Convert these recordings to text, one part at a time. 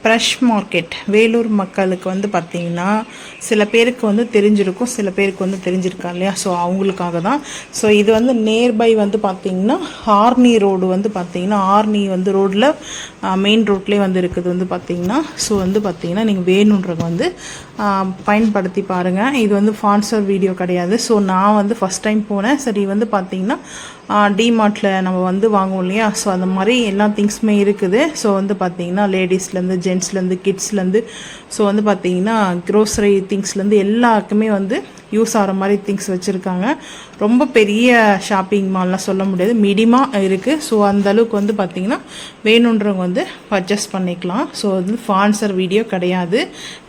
Fresh market Vellore மக்களுக்கு வந்து பார்த்திங்கன்னா சில பேருக்கு வந்து தெரிஞ்சிருக்கும், சில பேருக்கு வந்து தெரிஞ்சிருக்கா இல்லையா. ஸோ அவங்களுக்காக தான். ஸோ இது வந்து நியர்பை வந்து பார்த்திங்கன்னா ஆர்னி ரோடு வந்து பார்த்திங்கன்னா ஆர்னி வந்து ரோட்டில் மெயின் ரோட்லேயே வந்து இருக்குது வந்து பார்த்திங்கன்னா. ஸோ வந்து பார்த்திங்கன்னா நீங்கள் வேணுன்றவங்க வந்து பயன்படுத்தி பாருங்கள். இது வந்து ஸ்பான்சர் வீடியோ கிடையாது. ஸோ நான் வந்து ஃபஸ்ட் டைம் போனேன். சரி வந்து பார்த்திங்கன்னா டிமார்ட்டில் நம்ம வந்து வாங்குவோம் இல்லையா. ஸோ அந்த மாதிரி எல்லா திங்ஸுமே இருக்குது. ஸோ வந்து பார்த்திங்கன்னா லேடிஸ்லேருந்து ஜென்ட்ஸ்லேருந்து கிட்ஸ்லேருந்து ஸோ வந்து பார்த்திங்கன்னா க்ரோசரி திங்ஸ்லேருந்து எல்லாருக்குமே வந்து யூஸ் ஆகிற மாதிரி திங்ஸ் வச்சுருக்காங்க. ரொம்ப பெரிய ஷாப்பிங் மால்லாம் சொல்ல முடியாது, மீடியமாக இருக்குது. ஸோ அந்தளவுக்கு வந்து பார்த்திங்கன்னா வேணுன்றவங்க வந்து பர்ச்சேஸ் பண்ணிக்கலாம். ஸோ வந்து ஸ்பான்சர் வீடியோ கிடையாது,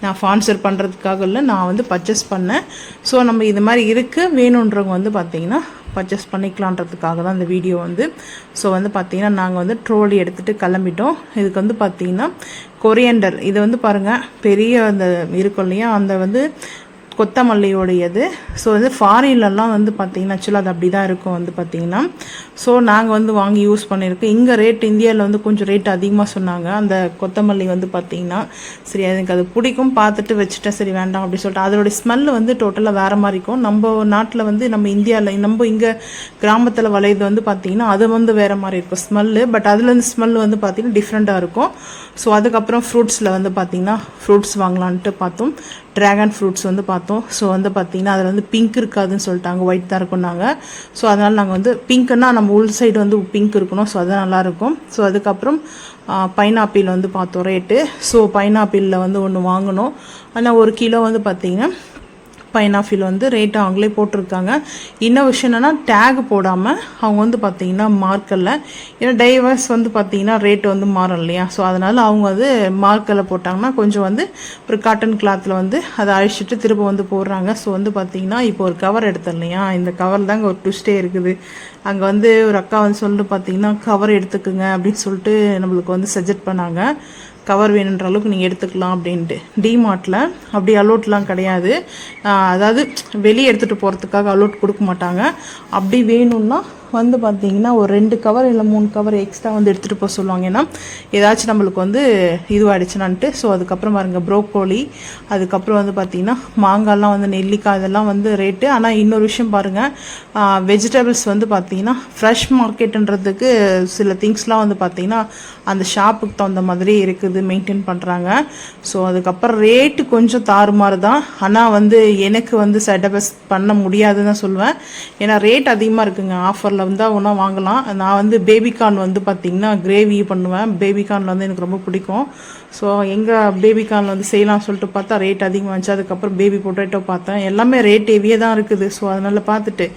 நான் ஸ்பான்சர் பண்ணுறதுக்காக இல்லை, நான் வந்து பர்ச்சேஸ் பண்ணேன். ஸோ நம்ம இது மாதிரி இருக்குது, வேணுன்றவங்க வந்து பார்த்திங்கன்னா பர்ச்சேஸ் பண்ணிக்கலான்றதுக்காக தான் இந்த வீடியோ வந்து. ஸோ வந்து பார்த்திங்கன்னா நாங்கள் வந்து ட்ரோலி எடுத்துகிட்டு கிளம்பிட்டோம். இதுக்கு வந்து பார்த்திங்கன்னா கொரியண்டர் இது வந்து பாருங்கள் பெரிய அந்த இருக்கும் இல்லையா, அந்த வந்து கொத்தமல்லியோடையது. ஸோ வந்து ஃபாரின்லலாம் வந்து பார்த்திங்கன்னா ஆக்சுவலாக அது அப்படி தான் இருக்கும் வந்து பார்த்திங்கன்னா. ஸோ நாங்கள் வந்து வாங்கி யூஸ் பண்ணியிருக்கோம். இங்கே ரேட் இந்தியாவில் வந்து கொஞ்சம் ரேட் அதிகமாக சொன்னாங்க அந்த கொத்தமல்லி வந்து பார்த்திங்கன்னா. சரி எனக்கு அது பிடிக்கும், பார்த்துட்டு வச்சுட்டேன், சரி வேண்டாம் அப்படின்னு சொல்லிட்டு. அதோடைய ஸ்மெல்லு வந்து டோட்டலாக வேறு மாதிரி இருக்கும். நம்ம நாட்டில் வந்து நம்ம இந்தியாவில் நம்ம இங்கே கிராமத்தில் விளையுது வந்து பார்த்திங்கன்னா அது வந்து வேறு மாதிரி இருக்கும் ஸ்மெல்லு. பட் அதுலேருந்து ஸ்மெல் வந்து பார்த்திங்கன்னா டிஃப்ரெண்ட்டாக இருக்கும். ஸோ அதுக்கப்புறம் ஃப்ரூட்ஸில் வந்து பார்த்திங்கன்னா ஃப்ரூட்ஸ் வாங்கலான்ட்டு பார்த்தோம். ட்ராகன் ஃப்ரூட்ஸ் வந்து பார்த்தோம். ஸோ வந்து பார்த்திங்கன்னா அதில் வந்து பிங்க் இருக்காதுன்னு சொல்லிட்டாங்க, ஒயிட் தான் இருக்கும் நாங்கள். ஸோ அதனால் நாங்கள் வந்து பிங்க்குன்னா நம்ம உள் சைடு வந்து பிங்க் இருக்கணும். ஸோ அது நல்லாயிருக்கும். ஸோ அதுக்கப்புறம் பைனாப்பிள் வந்து பார்த்தோம் ரேட்டு. ஸோ பைனாப்பிளில் வந்து ஒன்று வாங்கினோம். ஆனால் 1 கிலோ வந்து பார்த்திங்கன்னா பைனாப்பிள் வந்து ரேட்டு அவங்களே போட்டிருக்காங்க. இன்னும் விஷயம் என்னென்னா டேக் போடாமல் அவங்க வந்து பார்த்திங்கன்னா மார்க்கரில், ஏன்னா டைவர்ஸ் வந்து பார்த்திங்கன்னா ரேட்டு வந்து மாறும் இல்லையா. ஸோ அதனால் அவங்க வந்து மார்க்கரில் போட்டாங்கன்னா கொஞ்சம் வந்து ஒரு காட்டன் கிளாத்தில் வந்து அதை அழிச்சிட்டு திரும்ப வந்து போடுறாங்க. ஸோ வந்து பார்த்திங்கன்னா இப்போ ஒரு கவர் எடுத்தோம் இல்லையா, இந்த கவர் தாங்க ஒரு ட்விஸ்டே இருக்குது. அங்கே வந்து ஒரு அக்கா வந்து சொல்லிட்டு பார்த்திங்கன்னா கவர் எடுத்துக்குங்க அப்படின்னு சொல்லிட்டு நம்மளுக்கு வந்து சஜெக்ட் பண்ணாங்க. கவர் வேணுன்ற அளவுக்கு நீங்கள் எடுத்துக்கலாம் அப்படின்ட்டு. டிமார்ட்டில் அப்படி அலோட்லாம் கிடையாது. அதாவது வெளியே எடுத்துகிட்டு போகிறதுக்காக அலோட் கொடுக்க மாட்டாங்க. அப்படி வேணும்னா வந்து பார்த்திங்கன்னா ஒரு 2 கவர் இல்லை 3 கவர் எக்ஸ்ட்ரா வந்து எடுத்துகிட்டு போக சொல்லுவாங்க. ஏன்னா ஏதாச்சும் நம்மளுக்கு வந்து இதுவாகிடுச்சுனான்ட்டு. ஸோ அதுக்கப்புறம் பாருங்கள் ப்ரோக்கோலி, அதுக்கப்புறம் வந்து பார்த்திங்கன்னா மாங்காய்லாம் வந்து நெல்லிக்காய் இதெல்லாம் வந்து ரேட்டு. ஆனால் இன்னொரு விஷயம் பாருங்கள், வெஜிடபிள்ஸ் வந்து பார்த்திங்கன்னா ஃப்ரெஷ் மார்க்கெட்டுன்றதுக்கு சில திங்ஸ்லாம் வந்து பார்த்திங்கன்னா அந்த ஷாப்புக்கு தகுந்த மாதிரி இருக்குது, மெயின்டைன் பண்ணுறாங்க. ஸோ அதுக்கப்புறம் ரேட்டு கொஞ்சம் தாறுமாறு தான். ஆனால் வந்து எனக்கு வந்து சாட்டிஸ்ஃபை பண்ண முடியாதுன்னு தான் சொல்லுவேன். ஏன்னா ரேட் அதிகமாக இருக்குங்க. ஆஃபரில் வந்தால் ஒன்றா வாங்கலாம். நான் வந்து பேபிகார்ன் வந்து பார்த்திங்கன்னா கிரேவி பண்ணுவேன். பேபிகார்னில் வந்து எனக்கு ரொம்ப பிடிக்கும். ஸோ எங்கே பேபிகார்னில் வந்து செய்யலாம் சொல்லிட்டு பார்த்தா ரேட் அதிகமாக இருந்துச்சு. அதுக்கப்புறம் பேபி பொட்டேட்டோ பார்த்தேன், எல்லாமே ரேட் ஹெவியாக தான் இருக்குது. ஸோ அதனால் பார்த்துட்டு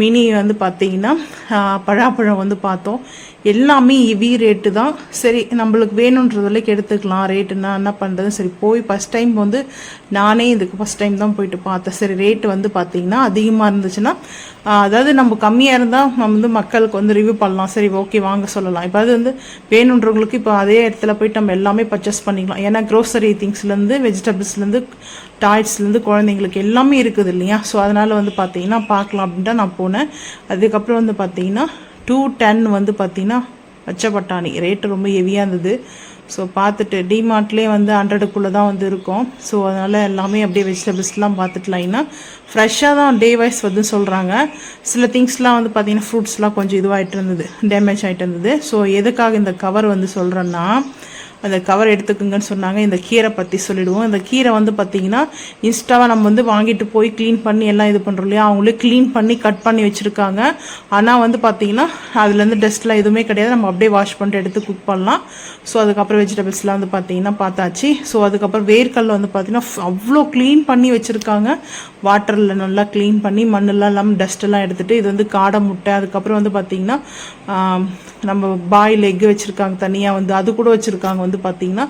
மினி வந்து பார்த்திங்கன்னா பழாப்பழம் வந்து பார்த்தோம், எல்லாமே ஹெவி ரேட்டு தான். சரி நம்மளுக்கு வேணுன்றது வரைக்கும் எடுத்துக்கலாம், ரேட்டுன்னா என்ன பண்ணுறது. சரி போய் ஃபஸ்ட் டைம் வந்து நானே இதுக்கு ஃபஸ்ட் டைம் தான் போயிட்டு பார்த்தேன். சரி ரேட்டு வந்து பார்த்திங்கன்னா அதிகமாக இருந்துச்சுன்னா, அதாவது நம்ம கம்மியாக இருந்தால் நம்ம வந்து மக்களுக்கு வந்து ரிவ்யூ பண்ணலாம், சரி ஓகே வாங்க சொல்லலாம். இப்போ அது வந்து வேணுன்றவங்களுக்கு இப்போ அதே இடத்துல போய்ட்டு நம்ம எல்லாமே பர்ச்சேஸ் பண்ணிக்கலாம். ஏன்னா க்ரோசரி திங்ஸ்லேருந்து வெஜிடபிள்ஸ்லேருந்து டாய்ஸ்லேருந்து குழந்தைங்களுக்கு எல்லாமே இருக்குது இல்லையா. ஸோ அதனால் வந்து பார்த்திங்கன்னா பார்க்கலாம் அப்படின்ட்டு நான் போனேன். அதுக்கப்புறம் வந்து பார்த்திங்கன்னா 210 வந்து பார்த்திங்கன்னா பச்சை பட்டாணி ரேட்டு ரொம்ப ஹெவியாக இருந்தது. ஸோ பார்த்துட்டு டிமார்ட்லேயே வந்து 100க்குள்ளே தான் வந்து இருக்கும். ஸோ அதனால் எல்லாமே அப்படியே வெஜிடபிள்ஸ்லாம் பார்த்துட்டுலாம்னா ஃப்ரெஷ்ஷாக தான் டே வைஸ் வந்து சொல்கிறாங்க. சில திங்ஸ்லாம் வந்து பார்த்திங்கன்னா ஃப்ரூட்ஸ்லாம் கொஞ்சம் இதுவாகிட்டு இருந்தது, டேமேஜ் ஆகிட்டு இருந்தது. ஸோ எதுக்காக இந்த கவர் வந்து சொல்கிறேன்னா, அந்த கவர் எடுத்துக்குங்கன்னு சொன்னாங்க. இந்த கீரை பற்றி சொல்லிவிடுவோம். இந்த கீரை வந்து பார்த்திங்கன்னா இன்ஸ்டாவாக நம்ம வந்து வாங்கிட்டு போய் க்ளீன் பண்ணி எல்லாம் இது பண்ணுறோம் இல்லையா, அவங்களே க்ளீன் பண்ணி கட் பண்ணி வச்சுருக்காங்க. ஆனால் வந்து பார்த்திங்கன்னா அதுலேருந்து டஸ்ட்லாம் எதுவுமே கிடையாது, நம்ம அப்படியே வாஷ் பண்ணிட்டு எடுத்து குக் பண்ணலாம். ஸோ அதுக்கப்புறம் வெஜிடபிள்ஸ்லாம் வந்து பார்த்திங்கன்னா பார்த்தாச்சு. ஸோ அதுக்கப்புறம் வேர்க்கடலை வந்து பார்த்திங்கன்னா அவ்வளோ க்ளீன் பண்ணி வச்சுருக்காங்க. வாட்டரில் நல்லா க்ளீன் பண்ணி மண்ணெல்லாம் இல்லாமல் டஸ்ட்டெல்லாம் எடுத்துகிட்டு, இது வந்து காடை முட்டை, அதுக்கப்புறம் வந்து பார்த்திங்கன்னா நம்ம பாயில் எக்கு வச்சுருக்காங்க தனியாக வந்து, அது கூட வச்சுருக்காங்க வந்து பார்த்திங்கன்னா.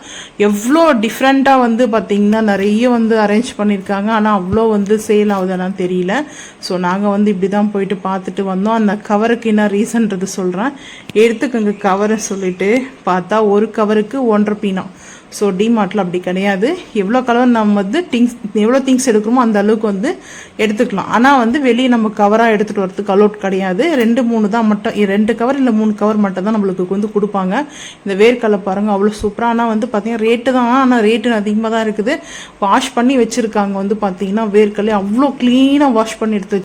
எவ்வளோ டிஃப்ரெண்ட்டாக வந்து பார்த்திங்கன்னா நிறைய வந்து அரேஞ்ச் பண்ணியிருக்காங்க. ஆனால் அவ்வளோ வந்து சேல் ஆகுதுன்னு தெரியல. ஸோ நாங்கள் வந்து இப்படி தான் போயிட்டு பார்த்துட்டு வந்தோம். அந்த கவருக்கு என்ன ரீசன்றது சொல்கிறேன், எடுத்துக்கோங்க கவரை சொல்லிவிட்டு பார்த்தா ஒரு கவருக்கு 1.5 பீனா. ஸோ டிமார்ட்டில் அப்படி கிடையாது. எவ்வளோ கலர் நம்ம வந்து எவ்வளோ திங்ஸ் எடுக்கிறோமோ அந்த அளவுக்கு வந்து எடுத்துக்கலாம். ஆனால் வந்து வெளியே நம்ம கவராக எடுத்துகிட்டு வரதுக்கு அலோட் கிடையாது. 2-3 தான் மட்டும், 2 கவர் இல்லை 3 கவர் மட்டும் தான் நம்மளுக்கு வந்து கொடுப்பாங்க. இந்த வேர்க்கடலை பாருங்கள் அவ்வளோ சூப்பர் சூப்பராக. ஆனால் வந்து பார்த்தீங்கன்னா ரேட்டு தான், ஆனால் ரேட்டு அதிகமாக தான் இருக்குது. வாஷ் பண்ணி வச்சுருக்காங்க வந்து பார்த்தீங்கன்னா வேர்க்கல்லே அவ்வளோ க்ளீனாக வாஷ் பண்ணி எடுத்து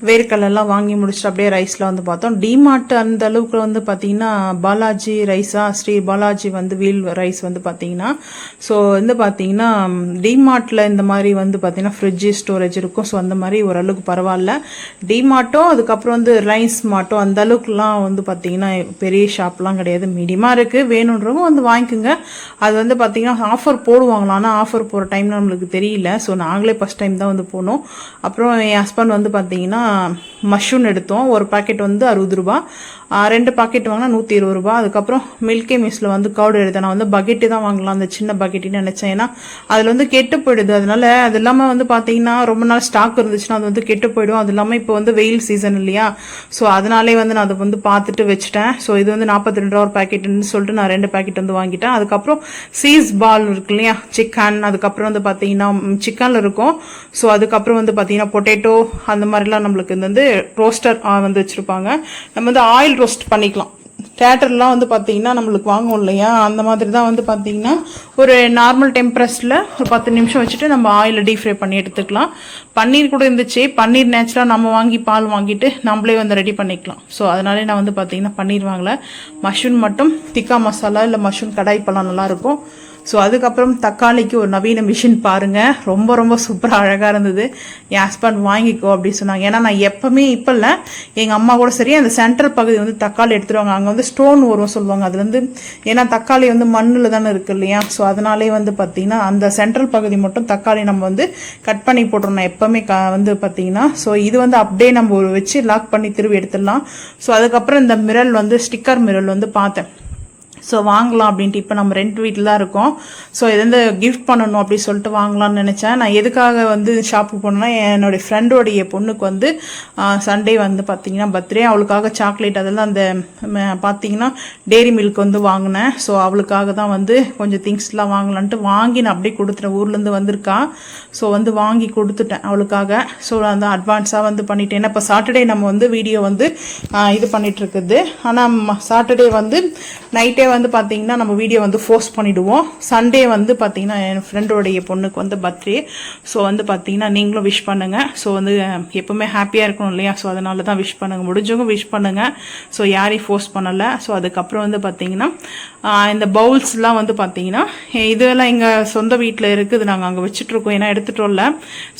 வேர்க்கடலாம் வாங்கி முடிச்சுட்டு அப்படியே ரைஸில் வந்து பார்த்தோம். டிமார்ட் அந்த அளவுக்கு வந்து பார்த்தீங்கன்னா பாலாஜி ரைஸா, ஸ்ரீ பாலாஜி வந்து வீல் ரைஸ் வந்து பார்த்தீங்கன்னா, ஸோ வந்து பார்த்தீங்கன்னா டிமார்ட்டில் இந்த மாதிரி வந்து பார்த்தீங்கன்னா ஃப்ரிட்ஜு ஸ்டோரேஜ் இருக்கும். ஸோ அந்த மாதிரி ஓரளவுக்கு பரவாயில்ல. டிமார்ட்டும் அதுக்கப்புறம் வந்து ரிலையன்ஸ் மார்ட்டும் அந்த அளவுக்குலாம் வந்து பார்த்தீங்கன்னா பெரிய ஷாப்லாம் கிடையாது, மீடியமாக இருக்குது. வேணுன்றவங்க வந்து வாங்கிக்கோங்க. அது வந்து பார்த்தீங்கன்னா ஆஃபர் போடுவாங்களாம், ஆனால் ஆஃபர் போகிற டைமில் நம்மளுக்கு தெரியல. ஸோ நாங்களே ஃபஸ்ட் டைம் தான் வந்து போனோம். அப்புறம் என் ஹஸ்பண்ட் வந்து பார்த்தீங்கன்னா மஷ்ரூம் எடுத்தோம். ஒரு பாக்கெட் வந்து 60 ரூபா, 2 பாக்கெட் வாங்கினா 120 ரூபா. அதுக்கப்புறம் மில்கி மிஸ்ல வந்து கவுடு எடுத்தேன். நான் வந்து பக்கெட்டு தான் வாங்கலாம், அந்த சின்ன பக்கெட்டுன்னு நினச்சேன். ஏன்னா அதில் வந்து கெட்டு போயிடுது. அதனால அது இல்லாமல் வந்து பார்த்தீங்கன்னா ரொம்ப நாள் ஸ்டாக் இருந்துச்சுன்னா அது வந்து கெட்டு போயிடும். அது இல்லாமல் இப்போ வந்து வெயில் சீசன் இல்லையா, ஸோ அதனாலே வந்து நான் அதை வந்து பார்த்துட்டு வச்சுட்டேன். ஸோ இது வந்து 42 ரூபா ஒரு பாக்கெட்டுன்னு சொல்லிட்டு நான் 2 பாக்கெட் வந்து வாங்கிட்டேன். அதுக்கப்புறம் சீஸ் பால் இருக்கு இல்லையா, சிக்கன், அதுக்கப்புறம் வந்து பார்த்தீங்கன்னா சிக்கனில் இருக்கும். ஸோ அதுக்கப்புறம் வந்து பார்த்தீங்கன்னா பொட்டேட்டோ அந்த மாதிரிலாம் நம்மளுக்கு வந்து ரோஸ்டர் வந்து வச்சுருப்பாங்க. நம்ம வந்து ஆயில் ரோஸ்ட் பண்ணிக்கலாம். தேட்டர்லாம் வந்து பார்த்தீங்கன்னா நம்மளுக்கு வாங்குவோம் இல்லையா, அந்த மாதிரி தான் வந்து பார்த்தீங்கன்னா ஒரு நார்மல் டெம்பரேச்சரில் ஒரு 10 நிமிஷம் வச்சுட்டு நம்ம ஆயிலில் டீப் ஃப்ரை பண்ணி எடுத்துக்கலாம். பன்னீர் கூட இருந்துச்சு. பன்னீர் நேச்சுரலாக நம்ம வாங்கி பால் வாங்கிட்டு நம்மளே வந்து ரெடி பண்ணிக்கலாம். ஸோ அதனாலே நான் வந்து பார்த்தீங்கன்னா பன்னீர் வாங்கலை. மஷ்ரூம் மட்டும் திக்கா மசாலா இல்லை மஷ்ரூம் கடாய் பழம் நல்லாயிருக்கும். ஸோ அதுக்கப்புறம் தக்காளிக்கு ஒரு நவீன மிஷின் பாருங்கள், ரொம்ப ரொம்ப சூப்பராக அழகாக இருந்தது. என் ஹஸ்பண்ட் வாங்கிக்கோ அப்படின்னு சொன்னாங்க. ஏன்னா நான் எப்போவுமே இப்போ இல்லை, எங்கள் அம்மா கூட சரி அந்த சென்ட்ரல் பகுதி வந்து தக்காளி எடுத்துருவாங்க. அங்கே வந்து ஸ்டோன் வரும் சொல்லுவாங்க. அது வந்து ஏன்னா தக்காளி வந்து மண்ணில் தானே இருக்குது இல்லையா, ஸோ அதனாலே வந்து பார்த்திங்கன்னா அந்த சென்ட்ரல் பகுதி மட்டும் தக்காளி நம்ம வந்து கட் பண்ணி போட்டுருணும் எப்போவுமே வந்து பார்த்திங்கன்னா. ஸோ இது வந்து அப்படியே நம்ம ஒரு வச்சு லாக் பண்ணி திரும்பி எடுத்துடலாம். ஸோ அதுக்கப்புறம் இந்த மிரல் வந்து ஸ்டிக்கர் மிரல் வந்து பார்த்தேன். ஸோ வாங்கலாம் அப்படின்ட்டு. இப்போ நம்ம ரெண்ட் வீட்டில் தான் இருக்கோம். ஸோ இது வந்து கிஃப்ட் பண்ணணும் அப்படின்னு சொல்லிட்டு வாங்கலாம்னு நினச்சேன். நான் எதுக்காக வந்து ஷாப்புக்கு போனேன்னா, என்னுடைய ஃப்ரெண்டோடைய பொண்ணுக்கு வந்து சண்டே வந்து பார்த்தீங்கன்னா பர்த்டே. அவளுக்காக சாக்லேட் அதெல்லாம் அந்த பார்த்தீங்கன்னா டெய்ரி மில்க் வந்து வாங்கினேன். ஸோ அவளுக்காக தான் வந்து கொஞ்சம் திங்ஸ்லாம் வாங்கலான்ட்டு வாங்கி நான் அப்படியே கொடுத்துட்டேன். ஊர்லேருந்து வந்திருக்கா, ஸோ வந்து வாங்கி கொடுத்துட்டேன் அவளுக்காக. ஸோ அந்த அட்வான்ஸாக வந்து பண்ணிட்டேன். ஏன்னா இப்போ சாட்டர்டே நம்ம வந்து வீடியோ வந்து இது பண்ணிகிட்ருக்குது. ஆனால் சாட்டர்டே வந்து நைட்டே வந்து பார்த்தீங்கன்னா நம்ம வீடியோ வந்து போஸ்ட் பண்ணிவிடுவோம். சண்டே வந்து பார்த்தீங்கன்னா என் ஃப்ரெண்டோடைய பொண்ணுக்கு வந்து பர்த்டே. ஸோ வந்து பார்த்தீங்கன்னா நீங்களும் விஷ் பண்ணுங்கள். ஸோ வந்து எப்போவுமே ஹாப்பியாக இருக்கணும் இல்லையா, ஸோ அதனால தான் விஷ் பண்ணுங்கள். முடிஞ்சவங்க விஷ் பண்ணுங்கள். ஸோ யாரையும் ஃபோர்ஸ் பண்ணலை. ஸோ அதுக்கப்புறம் வந்து பார்த்தீங்கன்னா இந்த பவுல்ஸ்லாம் வந்து பார்த்தீங்கன்னா இதெல்லாம் எங்கள் சொந்த வீட்டில் இருக்குது. நாங்கள் அங்கே வச்சுட்ருக்கோம், ஏன்னா எடுத்துகிட்டோம்ல.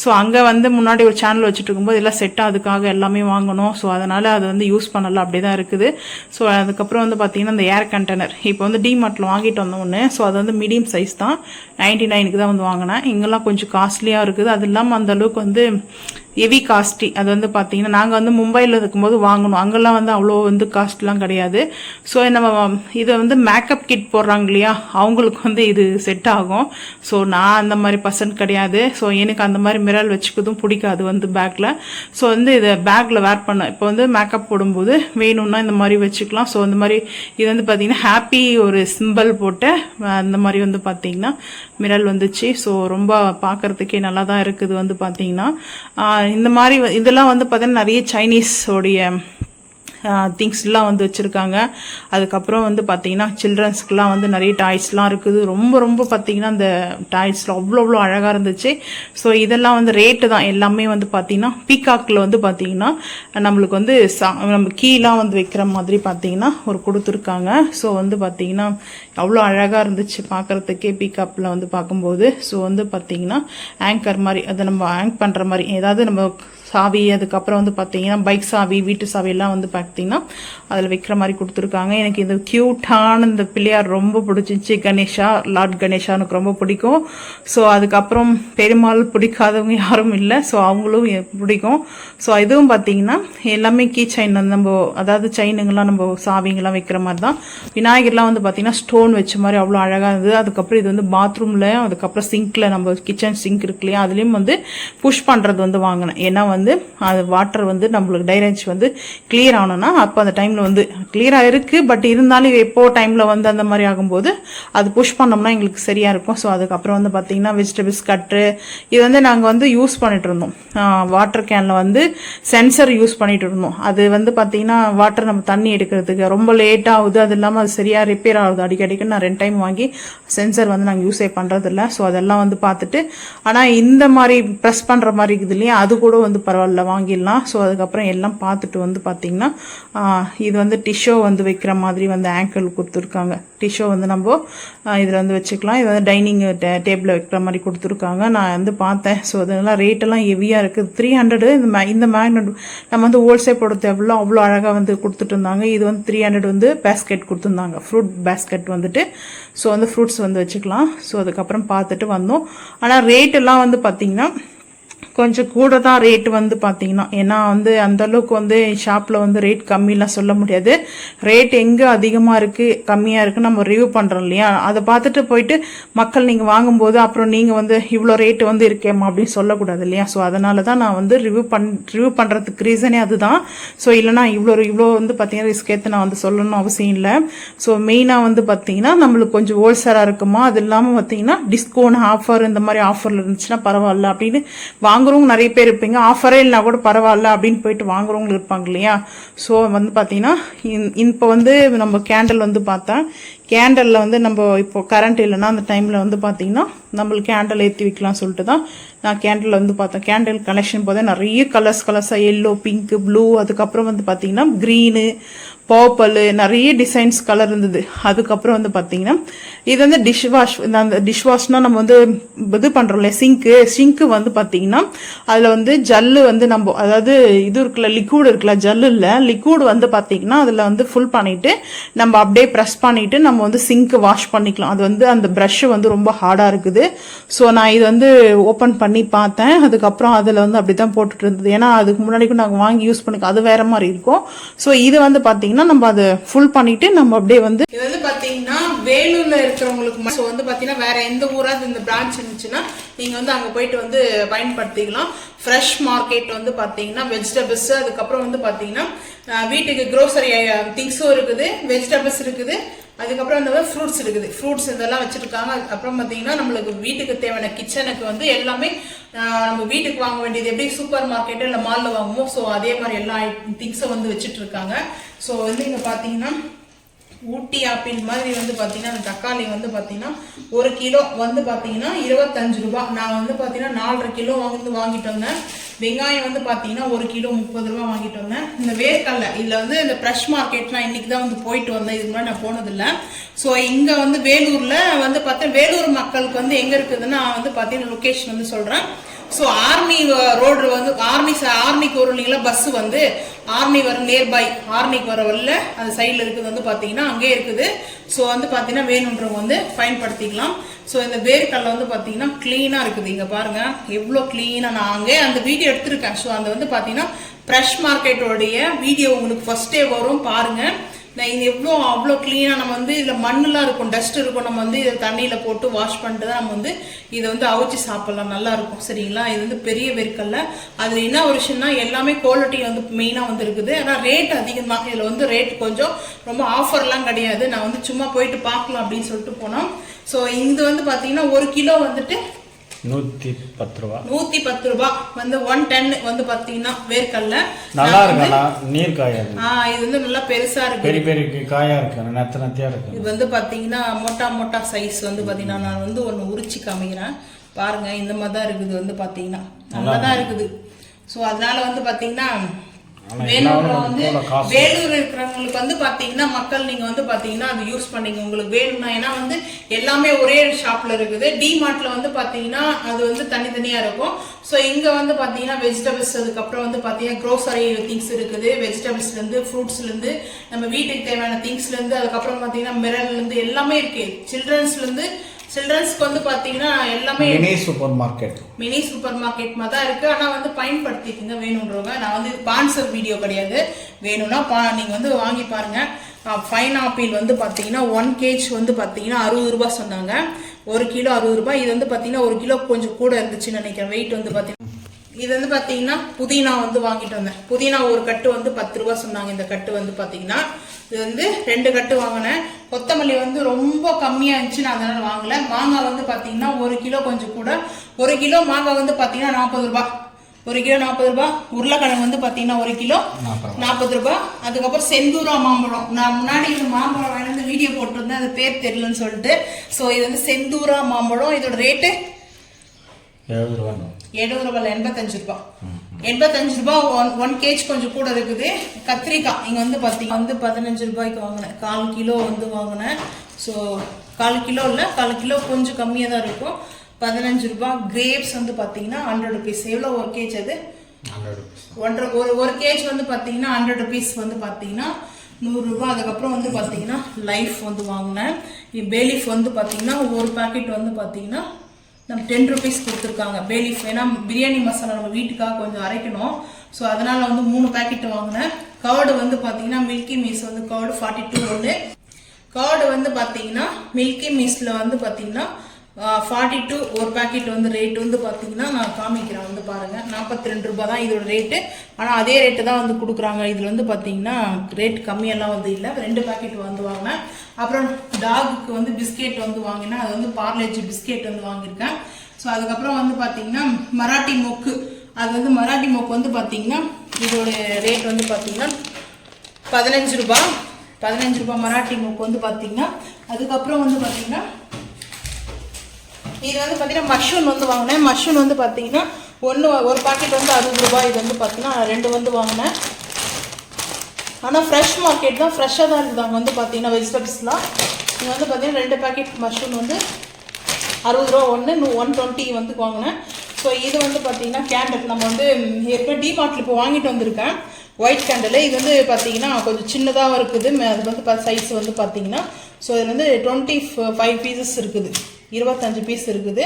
ஸோ அங்கே வந்து முன்னாடி ஒரு சேனல் வச்சுட்டு இருக்கும்போது எல்லாம் செட்டாக அதுக்காக எல்லாமே வாங்கணும். ஸோ அதனால் அது வந்து யூஸ் பண்ணலை, அப்படி தான் இருக்குது. ஸோ அதுக்கப்புறம் வந்து பார்த்தீங்கன்னா இந்த ஏர் கண்டெய்னர் இப்போ வந்து டிமார்ட்டில் வாங்கிட்டு வந்த ஒன்று. ஸோ அது வந்து மீடியம் சைஸ் தான், 99க்கு தான் வந்து வாங்கினேன். இங்கெல்லாம் கொஞ்சம் காஸ்ட்லியாக இருக்குது. அது இல்லாமல் அந்தளவுக்கு வந்து ஹெவி காஸ்ட்லி. அது வந்து பார்த்தீங்கன்னா நாங்கள் வந்து மும்பையில் இருக்கும்போது வாங்கணும், அங்கெல்லாம் வந்து அவ்வளோ வந்து காஸ்ட்லாம் கிடையாது. ஸோ நம்ம இதை வந்து மேக்கப் கிட் போடுறாங்க இல்லையா, அவங்களுக்கு வந்து இது செட் ஆகும். ஸோ நான் அந்த மாதிரி பர்சன்ட் கிடையாது. ஸோ எனக்கு அந்த மாதிரி மிரல் வச்சுக்கிறதும் பிடிக்காது வந்து பேக்கில். ஸோ வந்து இதை பேக்கில் வேர் பண்ண இப்போ வந்து மேக்கப் போடும்போது வேணும்னா இந்த மாதிரி வச்சுக்கலாம். ஸோ அந்த மாதிரி இது வந்து பார்த்தீங்கன்னா ஹாப்பி ஒரு சிம்பிள் போட்டு அந்த மாதிரி வந்து பார்த்தீங்கன்னா மிரல் வந்துச்சு. ஸோ ரொம்ப பார்க்குறதுக்கே நல்லா தான் இருக்குது வந்து பார்த்தீங்கன்னா. இந்த மாதிரி இதெல்லாம் வந்து பார்த்தீங்கன்னா நிறைய சைனீஸோடைய திங்ஸ்லாம் வந்து வச்சுருக்காங்க. அதுக்கப்புறம் வந்து பார்த்திங்கன்னா சில்ட்ரன்ஸ்க்குலாம் வந்து நிறைய டாய்ஸ்லாம் இருக்குது. ரொம்ப ரொம்ப பார்த்திங்கன்னா அந்த டாய்ஸ்லாம் அவ்வளோ அழகாக இருந்துச்சு. ஸோ இதெல்லாம் வந்து ரேட்டு தான் எல்லாமே வந்து பார்த்திங்கன்னா. பீகாக்கில் வந்து பார்த்திங்கன்னா நம்மளுக்கு வந்து நம்ம கீழாக வந்து வைக்கிற மாதிரி பார்த்திங்கன்னா ஒரு கொடுத்துருக்காங்க. ஸோ வந்து பார்த்திங்கன்னா அவ்வளோ அழகாக இருந்துச்சு பார்க்குறதுக்கே பீகாக்கில் வந்து பார்க்கும்போது. ஸோ வந்து பார்த்திங்கன்னா ஆங்கர் மாதிரி, அதை நம்ம ஆங்க் பண்ணுற மாதிரி ஏதாவது நம்ம சாவி, அதுக்கப்புறம் வந்து பார்த்தீங்கன்னா பைக் சாவி, வீட்டு சாவியெல்லாம் வந்து பார்த்தீங்கன்னா அதில் வைக்கிற மாதிரி கொடுத்துருக்காங்க. எனக்கு இந்த க்யூட்டான இந்த பிள்ளையார் ரொம்ப பிடிச்சிச்சு. கணேஷா, லார்ட் கணேஷா எனக்கு ரொம்ப பிடிக்கும். ஸோ அதுக்கப்புறம் பெருமாள் பிடிக்காதவங்க யாரும் இல்லை. ஸோ அவங்களும் பிடிக்கும். ஸோ இதுவும் பார்த்தீங்கன்னா எல்லாமே கீ செயின், நம்ம அதாவது செயினுங்கெல்லாம் நம்ம சாவிங்கெல்லாம் வைக்கிற மாதிரி தான். விநாயகர்லாம் வந்து பார்த்தீங்கன்னா ஸ்டோன் வச்ச மாதிரி அவ்வளோ அழகாக இருந்தது. அதுக்கப்புறம் இது வந்து பாத்ரூமில், அதுக்கப்புறம் சிங்க்கில், நம்ம கிச்சன் சிங்க் இருக்கு இல்லையா, அதுலேயும் வந்து புஷ் பண்ணுறது வந்து வாங்கினேன். ஏன்னா வந்து வந்து அது வாட்டர் வந்து நம்மளுக்கு டைரேஜ் வந்து கிளியர் ஆகணும்னா அப்போ அந்த டைமில் வந்து கிளியராக இருக்குது. பட் இருந்தாலும் எப்போ டைமில் வந்து அந்த மாதிரி ஆகும்போது அது புஷ் பண்ணோம்னா எங்களுக்கு சரியாக இருக்கும். ஸோ அதுக்கப்புறம் வந்து பார்த்திங்கன்னா வெஜிடபிள்ஸ் கட்டு இது வந்து நாங்கள் வந்து யூஸ் பண்ணிட்டு இருந்தோம். வாட்டர் கேனில் வந்து சென்சர் யூஸ் பண்ணிட்டு இருந்தோம். அது வந்து பார்த்திங்கன்னா வாட்டர் நம்ம தண்ணி எடுக்கிறதுக்கு ரொம்ப லேட் ஆகுது, அது இல்லாமல் அது சரியாக ரிப்பேர் ஆகுது அடிக்கடிக்கு. நான் 2 டைம் வாங்கி சென்சர் வந்து நாங்கள் யூஸே பண்ணுறதில்ல. ஸோ அதெல்லாம் வந்து பார்த்துட்டு ஆனால் இந்த மாதிரி ப்ரெஸ் பண்ணுற மாதிரி இருக்குது இல்லையா, அது கூட வந்து பரவாயில்ல வாங்கிடலாம். ஸோ அதுக்கப்புறம் எல்லாம் பார்த்துட்டு வந்து பார்த்திங்கன்னா இது வந்து டிஷ்யூ வந்து வைக்கிற மாதிரி வந்து ஆங்கிள் கொடுத்துருக்காங்க. டிஷ்யூ வந்து நம்ம இதில் வந்து வச்சுக்கலாம். இது வந்து டைனிங் டேபிளில் வைக்கிற மாதிரி கொடுத்துருக்காங்க. நான் வந்து பார்த்தேன். ஸோ அதெல்லாம் ரேட்டெல்லாம் ஹெவியாக இருக்குது. 300 இந்த மேக்னெட் நம்ம வந்து ஹோல்சேல் ப்ராடக்ட் அவ்வளோ அழகாக வந்து கொடுத்துட்டு இருந்தாங்க. இது வந்து 300 வந்து பேஸ்கெட் கொடுத்துருந்தாங்க, ஃப்ரூட் பேஸ்கெட் வந்துட்டு. ஸோ வந்து ஃப்ரூட்ஸ் வந்து வச்சுக்கலாம். ஸோ அதுக்கப்புறம் பார்த்துட்டு வந்தோம். ஆனால் ரேட்டெல்லாம் வந்து பார்த்திங்கன்னா கொஞ்சம் கூட தான் ரேட் வந்து பார்த்தீங்கன்னா, ஏன்னா வந்து அந்தளவுக்கு வந்து ஷாப்பில் வந்து ரேட் கம்மிலாம் சொல்ல முடியாது. ரேட் எங்கே அதிகமாக இருக்குது கம்மியாக இருக்குது நம்ம ரிவ்யூ பண்ணுறோம் இல்லையா, அதை பார்த்துட்டு போயிட்டு மக்கள் நீங்கள் வாங்கும்போது அப்புறம் நீங்கள் வந்து இவ்வளோ ரேட்டு வந்து இருக்கேம்மா அப்படின்னு சொல்லக்கூடாது இல்லையா. ஸோ அதனால தான் நான் வந்து ரிவ்யூ பண்ணுறதுக்கு ரீசனே அதுதான். ஸோ இல்லைனா இவ்வளோ வந்து பார்த்தீங்கன்னா ரிஸ்க் ஏற்று நான் வந்து சொல்லணும்னு அவசியம் இல்லை. ஸோ மெயினாக வந்து பார்த்தீங்கன்னா நம்மளுக்கு கொஞ்சம் ஹோல்சேலாக இருக்குமா, அது இல்லாமல் பார்த்தீங்கன்னா டிஸ்கவுண்ட் ஆஃபர் இந்த மாதிரி ஆஃபரில் இருந்துச்சுன்னா பரவாயில்ல அப்படின்னு வாங்குறவங்க நிறைய பேர் இருப்பீங்க. ஆஃபரே இல்லைனா கூட பரவாயில்ல அப்படின்னு போயிட்டு வாங்குறவங்க இருப்பாங்க இல்லையா. ஸோ வந்து பார்த்தீங்கன்னா இப்போ வந்து நம்ம கேண்டில் வந்து பார்த்தேன். கேண்டலில் வந்து நம்ம இப்போ கரண்ட் இல்லைன்னா அந்த டைமில் வந்து பார்த்தீங்கன்னா நம்மளுக்கு கேண்டில் ஏற்றி வைக்கலாம் சொல்லிட்டு தான் நான் கேண்டில் வந்து பார்த்தேன். கேண்டில் கலெக்ஷன் போதே நிறைய கலர்ஸாக எல்லோ, பிங்க்கு, ப்ளூ, அதுக்கப்புறம் வந்து பார்த்தீங்கன்னா க்ரீனு, பர்பிள், நிறைய டிசைன்ஸ் கலர் இருந்தது. அதுக்கப்புறம் வந்து பார்த்தீங்கன்னா இது வந்து அந்த டிஷ்வாஷ்னால் நம்ம வந்து இது பண்ணுறோம்ல சிங்க்கு வந்து பார்த்தீங்கன்னா அதில் வந்து ஜல்லு வந்து நம்ம அதாவது இது இருக்குல்ல லிக்விட் இருக்குல்ல, ஜல்லு இல்லை லிக்விட் வந்து பார்த்தீங்கன்னா அதில் வந்து ஃபுல் பண்ணிவிட்டு நம்ம அப்படியே ப்ரெஸ் பண்ணிவிட்டு நம்ம வந்து சிங்க்கு வாஷ் பண்ணிக்கலாம். அது வந்து அந்த ப்ரஷ்ஷு வந்து ரொம்ப ஹார்டாக இருக்குது. ஸோ நான் இது வந்து ஓப்பன் பண்ணி பார்த்தேன். அதுக்கப்புறம் அதில் வந்து அப்படி தான் போட்டுட்டு இருந்தது. ஏன்னா அதுக்கு முன்னாடிக்கும் நாங்கள் வாங்கி யூஸ் பண்ணிக்க அது வேற மாதிரி இருக்கும். ஸோ இது வந்து பார்த்தீங்கன்னா நம்ம அதை ஃபுல் பண்ணிட்டு நம்ம அப்படியே வந்து இது வந்து பார்த்தீங்கன்னா வேலூர்ல இருக்கிறவங்களுக்கு ஸோ வந்து பார்த்தீங்கன்னா வேற எந்த ஊராது இந்த பிரான்ச் இருந்துச்சுன்னா நீங்கள் வந்து அங்கே போயிட்டு வந்து பயன்படுத்திக்கலாம். ஃப்ரெஷ் மார்க்கெட் வந்து பார்த்தீங்கன்னா வெஜிடபிள்ஸ், அதுக்கப்புறம் வந்து பார்த்தீங்கன்னா வீட்டுக்கு க்ரோசரி திங்ஸும் இருக்குது, வெஜிடபிள்ஸ் இருக்குது, அதுக்கப்புறம் இந்த ஃப்ரூட்ஸ் இருக்குது. ஃப்ரூட்ஸ் இதெல்லாம் வச்சுருக்காங்க. அதுக்கப்புறம் பார்த்தீங்கன்னா நம்மளுக்கு வீட்டுக்கு தேவையான கிச்சனுக்கு வந்து எல்லாமே நம்ம வீட்டுக்கு வாங்க வேண்டியது எப்படி சூப்பர் மார்க்கெட்டு இல்லை மாலில் வாங்குவோம். ஸோ அதே மாதிரி எல்லா திங்ஸும் வந்து வச்சுட்டு இருக்காங்க. ஸோ வந்து இங்கே பார்த்தீங்கன்னா ஊட்டி ஆப்பிள் மாதிரி வந்து பார்த்தீங்கன்னா அந்த தக்காளி வந்து பார்த்தீங்கன்னா 1 கிலோ வந்து பார்த்தீங்கன்னா 25 ரூபா. நான் வந்து பார்த்தீங்கன்னா 4.5 கிலோ வாங்கிட்டு வந்தேன். வெங்காயம் வந்து பார்த்தீங்கன்னா 1 கிலோ 30 ரூபா வாங்கிட்டு வந்தேன். இந்த வேர்க்கடலை இதில் வந்து இந்த ஃப்ரெஷ் மார்க்கெட்லாம் இன்னைக்கு தான் வந்து போயிட்டு வந்தேன், இதுக்கு முன்னாடி நான் போனதில்லை. ஸோ இங்கே வந்து வேலூரில் வந்து பார்த்தேன். வேலூர் மக்களுக்கு வந்து எங்கே இருக்குதுன்னு நான் வந்து பார்த்தீங்கன்னா லொக்கேஷன் வந்து சொல்கிறேன். ஸோ ஆர்மி ரோடு வந்து ஆர்மிக்கு வரும் இல்லைங்களா பஸ்ஸு வந்து ஆர்மி வர நியர்பை ஆர்மிக்கு வர வரல அந்த சைடில் இருக்குது வந்து பார்த்தீங்கன்னா அங்கே இருக்குது. ஸோ வந்து பார்த்தீங்கன்னா வேணுன்றவங்க வந்து பயன்படுத்திக்கலாம். ஸோ இந்த வேர்க்கடலை வந்து பார்த்தீங்கன்னா க்ளீனாக இருக்குது. இங்கே பாருங்கள் எவ்வளோ க்ளீனாக நான் அங்கே அந்த வீடியோ எடுத்திருக்கேன். ஸோ அந்த வந்து பார்த்தீங்கன்னா ஃப்ரெஷ் மார்க்கெட்டோடைய வீடியோ உங்களுக்கு ஃபர்ஸ்டே வரும் பாருங்கள். நான் இது அவ்வளோ க்ளீனாக நம்ம வந்து இதில் மண்ணெலாம் இருக்கும், டஸ்ட் இருக்கும். நம்ம வந்து இதை தண்ணியில் போட்டு வாஷ் பண்ணிட்டு தான் நம்ம வந்து இதை வந்து அவிச்சு சாப்பிட்லாம், நல்லா இருக்கும் சரிங்களா. இது வந்து பெரிய வேர்க்கடலை. அதில் என்ன ஒரு விஷயம்னா எல்லாமே குவாலிட்டி வந்து மெயினாக வந்து இருக்குது. ஆனால் ரேட் அதிகம் தான். இதில் வந்து ரேட் கொஞ்சம் ரொம்ப ஆஃபர்லாம் கிடையாது. நான் வந்து சும்மா போயிட்டு பார்க்கலாம் அப்படின்னு சொல்லிட்டு போனோம். ஸோ இது வந்து பார்த்தீங்கன்னா 1 கிலோ வந்துட்டு 110 ரூபா. 110 ரூபா வந்து 110 வந்து பாத்தீங்கன்னா வேர்க்கடலை நல்லா இருக்கு. நீர் காயா இது வந்து நல்லா பெருசா இருக்கு, பெரிய பெரிய காயா இருக்கு, நத்தியா இருக்கு. இது வந்து பாத்தீங்கன்னா மோட்டா சைஸ் வந்து பாத்தீங்கன்னா நான் வந்து ஒன்னு உரிச்சு காமிக்கிறேன் பாருங்க. இந்த மாதிரி தான் இருக்குது வந்து பாத்தீங்கன்னா நல்லாதான் இருக்குது. ஸோ அதனால வந்து பாத்தீங்கன்னா வேலூர்ல வந்து வேலூர் இருக்கிறவங்களுக்கு வந்து பாத்தீங்கன்னா மக்கள் நீங்க வந்து பாத்தீங்கன்னா அது யூஸ் பண்ணீங்க உங்களுக்கு வேணும்னா. ஏன்னா வந்து எல்லாமே ஒரே ஷாப்ல இருக்குது. டிமார்ட்ல வந்து பாத்தீங்கன்னா அது வந்து தனித்தனியா இருக்கும். ஸோ இங்க வந்து பாத்தீங்கன்னா வெஜிடபிள்ஸ், அதுக்கப்புறம் வந்து பாத்தீங்கன்னா க்ரோசரி திங்ஸ் இருக்குது. வெஜிடபிள்ஸ்ல இருந்து ஃப்ரூட்ஸ்ல இருந்து நம்ம வீட்டுக்கு தேவையான திங்ஸ்ல இருந்து அதுக்கப்புறம் பாத்தீங்கன்னா மிரர்ல இருந்து எல்லாமே இருக்கு. சில்ட்ரன்ஸ்க்கு வந்து பாத்தீங்கன்னா எல்லாமே மினி சூப்பர் மார்க்கெட் மாதிரி தான் இருக்கு. ஆனா வந்து பயன்படுத்திக்கங்க வேணும்ன்றவங்க. நான் வந்து ஸ்பான்சர் வீடியோ கிடையாது, வேணும்னா நீங்க வந்து வாங்கி பாருங்க. ஃபைன் ஆப்பிள் வந்து பாத்தீங்கன்னா 1 kg வந்து பாத்தீங்கன்னா 60 ரூபாய் சொன்னாங்க. 1 கிலோ 60 ரூபாய். இது வந்து பாத்தீங்கன்னா 1 கிலோ கொஞ்சம் கூட இருந்துச்சுன்னு நினைக்கிறேன். வெயிட் வந்து பாத்தீங்கன்னா இது வந்து பாத்தீங்கன்னா புதினா வந்து வாங்கிட்டு வந்தேன். புதினா ஒரு கட்டு வந்து 10 ரூபா சொன்னாங்க. இந்த கட்டு வந்து பாத்தீங்கன்னா இது வந்து 2 கட்டு வாங்கினேன். கொத்தமல்லி வந்து ரொம்ப கம்மியா இருந்துச்சு, நான் அதனால வாங்கல. மாங்காய் வந்து பாத்தீங்கன்னா 1 கிலோ கொஞ்சம் கூட. 1 கிலோ மாங்காய் வந்து பாத்தீங்கன்னா 40 ரூபாய். 1 கிலோ 40 ரூபாய். உருளைக்கிழங்கு வந்து பாத்தீங்கன்னா 1 கிலோ 40 ரூபாய். அதுக்கப்புறம் செந்தூரா மாம்பழம். நான் முன்னாடி இந்த மாம்பழம் வாங்கி வீடியோ போட்டிருந்தேன், அது பேர் தெரியலன்னு சொல்லிட்டு. ஸோ இது வந்து செந்தூரா மாம்பழம். இதோட ரேட்டு 70 ரூபா. 85 ரூபாய். 85 ரூபாய். 1 கேஜ் கொஞ்சம் கூட இருக்குது. கத்திரிக்காய் இங்க வந்து பாத்தீங்கன்னா வந்து 15 ரூபாய்க்கு வாங்கினேன். 1/4 கிலோ வந்து வாங்கினேன். ஸோ 1/4 கிலோ இல்லை, 1/4 கிலோ கொஞ்சம் கம்மியாக தான் இருக்கும். 15 ரூபாய். கிரேப்ஸ் வந்து பாத்தீங்கன்னா 100 ருபீஸ். எவ்வளோ 1 கேஜ்? அது 1 கேஜ் வந்து பாத்தீங்கன்னா 100 ருபீஸ் வந்து பாத்தீங்கன்னா 100 ரூபாய். அதுக்கப்புறம் வந்து பாத்தீங்கன்னா லைஃப் வந்து வாங்கினேன். பேலீஃப் வந்து பாத்தீங்கன்னா ஒரு பாக்கெட் வந்து பாத்தீங்கன்னா நம்ம 10 ருபீஸ் கொடுத்துருக்காங்க. பேலீஃப் ஏன்னா பிரியாணி மசாலா நம்ம வீட்டுக்காக கொஞ்சம் அரைக்கணும். ஸோ அதனால வந்து 3 பாக்கெட் வாங்கினேன். கர்டு வந்து பாத்தீங்கன்னா மில்கி மிஸ் வந்து கர்டு 42 ஒன்று. கர்டு வந்து பாத்தீங்கன்னா மில்கி மிஸ்ல வந்து பாத்தீங்கன்னா 42 ஒரு பாக்கெட் வந்து ரேட் வந்து பாத்தீங்கன்னா நான் காமிக்கிறேன் வந்து பாருங்க. 42 ரூபாய் தான் இதோட ரேட்டு. ஆனால் அதே ரேட்டு தான் வந்து கொடுக்குறாங்க. இதில் வந்து பாத்தீங்கன்னா ரேட் கம்மியெல்லாம் வந்து இல்லை. 2 பாக்கெட் வந்து வாங்கினேன். அப்புறம் டாகுக்கு வந்து பிஸ்கெட் வந்து வாங்கினேன். அது வந்து பார்லேஜி பிஸ்கெட் வந்து வாங்கியிருக்கேன். ஸோ அதுக்கப்புறம் வந்து பாத்தீங்கன்னா மராட்டி மொக்கு. அது வந்து மராட்டி மொக்கு வந்து பாத்தீங்கன்னா இதோட ரேட் வந்து பாத்தீங்கன்னா 15 ரூபாய். 15 ரூபாய் மராட்டி மொக்கு வந்து பாத்தீங்கன்னா. அதுக்கப்புறம் வந்து பாத்தீங்கன்னா இது வந்து பாத்தீங்கன்னா மஷ்ரூம் வந்து வாங்கினேன். மஷ்ரூம் வந்து பாத்தீங்கன்னா ஒரு பாக்கெட் வந்து 60 ரூபாய். இது வந்து பாத்தீங்கன்னா 2 வந்து வாங்கினேன். ஆனால் ஃப்ரெஷ் மார்க்கெட் தான், ஃப்ரெஷ்ஷாக தான் இருக்குது. அங்கே வந்து பார்த்தீங்கன்னா வெஜிடபிள்ஸ்லாம் இங்கே வந்து பார்த்தீங்கன்னா 2 பாக்கெட் மஷ்ரூம் வந்து 60 ரூபா ஒன்று, 120 வந்து வாங்கினேன். ஸோ இது வந்து பார்த்தீங்கன்னா கேண்டில் நம்ம வந்து ஏற்கனவே டிமார்ட்டில் இப்போ வாங்கிட்டு வந்திருக்கேன். White candle. இது வந்து பார்த்தீங்கன்னா கொஞ்சம் சின்னதாக இருக்குது. அது வந்து சைஸ் வந்து பார்த்தீங்கன்னா ஸோ இது வந்து 25 பீசஸ் இருக்குது. 25 பீஸ் இருக்குது.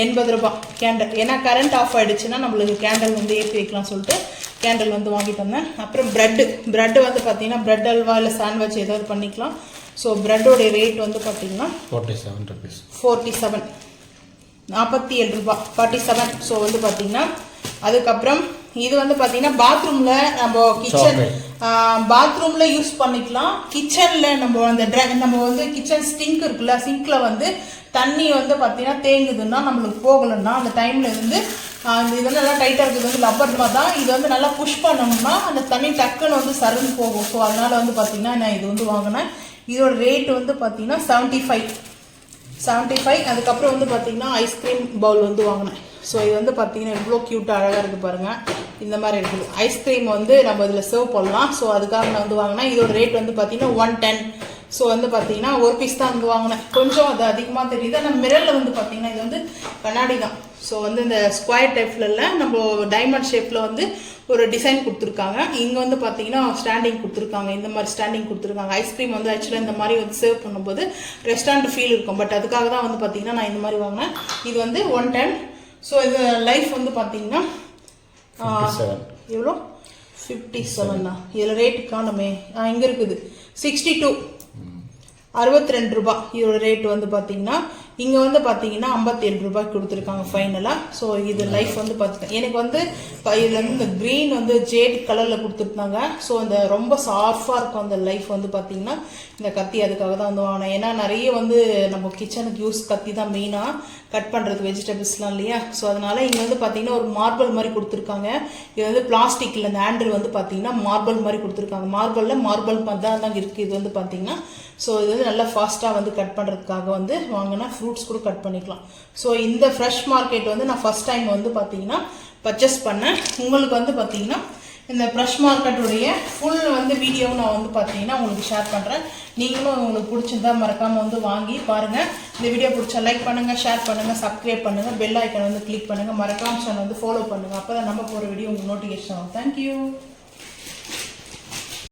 80 ரூபாய் கேண்டில். ஏன்னா கரண்ட் ஆஃப் ஆகிடுச்சுன்னா நம்மளுக்கு கேண்டில் வந்து ஏற்றி வைக்கலாம் சொல்லிட்டு கேண்டில் வந்து வாங்கிட்டு வந்தேன். அப்புறம் ப்ரெட்டு வந்து பார்த்தீங்கன்னா ப்ரெட் அல்வா இல்லை சாண்ட்விச் ஏதாவது பண்ணிக்கலாம். ஸோ ப்ரெட்டோடைய ரேட் வந்து பார்த்தீங்கன்னா 47 ருபீஸ். 47 47 ரூபாய் 47. ஸோ வந்து பார்த்தீங்கன்னா அதுக்கப்புறம் இது வந்து பார்த்தீங்கன்னா பாத்ரூமில் நம்ம கிச்சன் பாத்ரூமில் யூஸ் பண்ணிக்கலாம். கிச்சனில் நம்ம வந்து கிச்சன் சிங்க் இருக்குல்ல, சிங்க்கில் வந்து தண்ணி வந்து பார்த்தீங்கன்னா தேங்குதுன்னா நம்மளுக்கு போகலைன்னா அந்த டைமில் இருந்து அந்த இதெல்லாம் நல்லா டைட்டாக இருக்குது வந்து லப்பர் மாதிரி தான். இது வந்து நல்லா புஷ் பண்ணோம்னா அந்த தண்ணி டக்குன்னு வந்து சருன்னு போகும். ஸோ அதனால் வந்து பார்த்தீங்கன்னா நான் இது வந்து வாங்கினேன். இதோட ரேட் வந்து பார்த்தீங்கன்னா 75. அதுக்கப்புறம் வந்து பார்த்தீங்கன்னா ஐஸ்கிரீம் பவுல் வந்து வாங்கினேன். ஸோ இது வந்து பார்த்தீங்கன்னா எவ்வளோ க்யூட்டாக அழகாக இருக்குது பாருங்கள். இந்த மாதிரி இருக்குது. ஐஸ்கிரீம் வந்து நம்ம இதில் சர்வ் பண்ணலாம். ஸோ அதுக்காக நான் வந்து வாங்கினேன். இதோட ரேட் வந்து பார்த்தீங்கன்னா 110. ஸோ வந்து பார்த்தீங்கன்னா ஒரு பீஸ் தான் வந்து வாங்கினேன். கொஞ்சம் அது அதிகமாக தெரியுது. ஆனால் மிரரில் வந்து பார்த்தீங்கன்னா இது வந்து கண்ணாடி தான். ஸோ வந்து இந்த ஸ்கொயர் டைப்பில் இல்லை, நம்ம டைமண்ட் ஷேப்பில் வந்து ஒரு டிசைன் கொடுத்துருக்காங்க. இங்கே வந்து பார்த்தீங்கன்னா ஸ்டாண்டிங் கொடுத்துருக்காங்க. இந்த மாதிரி ஸ்டாண்டிங் கொடுத்துருக்காங்க. ஐஸ்கிரீம் வந்து ஆக்சுவலாக இந்த மாதிரி வந்து சர்வ் பண்ணும்போது ரெஸ்டாரண்ட் ஃபீல் இருக்கும். பட் அதுக்காக தான் வந்து பார்த்தீங்கன்னா நான் இந்த மாதிரி வாங்கினேன். இது வந்து 110. ஸோ இது லைஃப் வந்து பார்த்தீங்கன்னா எவ்வளோ 57 தான். இதில் ரேட்டு காணுமே. இங்கே இருக்குது 62 62 ரூபாய் இதோட ரேட் வந்து பார்த்தீங்கன்னா. இங்கே வந்து பார்த்தீங்கன்னா 57 ரூபாய்க்கு கொடுத்துருக்காங்க ஃபைனலாக. ஸோ இது லைஃப் வந்து பார்த்துட்டேன். எனக்கு வந்து இதில் வந்து இந்த க்ரீன் வந்து ஜேட் கலரில் கொடுத்துருந்தாங்க. ஸோ இந்த ரொம்ப சாஃப்டாக இருக்கும் அந்த லைஃப் வந்து பார்த்தீங்கன்னா. இந்த கத்தி அதுக்காக தான் வந்து வாங்கினேன். ஏன்னா நிறைய வந்து நம்ம கிச்சனுக்கு யூஸ் கத்தி தான் மெயினாக கட் பண்ணுறது வெஜிடபிள்ஸ்லாம் இல்லையா. ஸோ அதனால் இங்கே வந்து பார்த்தீங்கன்னா ஒரு மார்பிள் மாதிரி கொடுத்துருக்காங்க. இது வந்து பிளாஸ்டிக்கில் இந்த ஹேண்டில் வந்து பார்த்தீங்கன்னா மார்பிள் மாதிரி கொடுத்துருக்காங்க. மார்பிள் மாதிரி தான் இருக்குது இது வந்து பார்த்தீங்கன்னா. ஸோ இது வந்து நல்லா ஃபாஸ்ட்டாக வந்து கட் பண்ணுறதுக்காக வந்து வாங்கினா ஃப்ரூட்ஸ் கூட கட் பண்ணிக்கலாம். ஸோ இந்த ஃப்ரெஷ் மார்க்கெட் வந்து நான் ஃபஸ்ட் டைம் வந்து பார்த்தீங்கன்னா பர்ச்சேஸ் பண்ணேன். உங்களுக்கு வந்து பார்த்தீங்கன்னா இந்த ஃப்ரெஷ் மார்க்கெட்டுடைய ஃபுல் வந்து வீடியோ நான் வந்து பார்த்தீங்கன்னா உங்களுக்கு ஷேர் பண்ணுறேன். நீங்களும் உங்களுக்கு பிடிச்சிருந்தா மறக்காமல் வந்து வாங்கி பாருங்கள். இந்த வீடியோ பிடிச்சா லைக் பண்ணுங்கள், ஷேர் பண்ணுங்கள், சப்ஸ்கிரைப் பண்ணுங்கள், பெல் ஐக்கனை வந்து கிளிக் பண்ணுங்கள், மறக்காம சேனல் வந்து ஃபாலோ பண்ணுங்கள். அப்போ தான் நம்ம போகிற வீடியோ உங்களுக்கு நோட்டிஃபிகேஷன் ஆகும். தேங்க்யூ.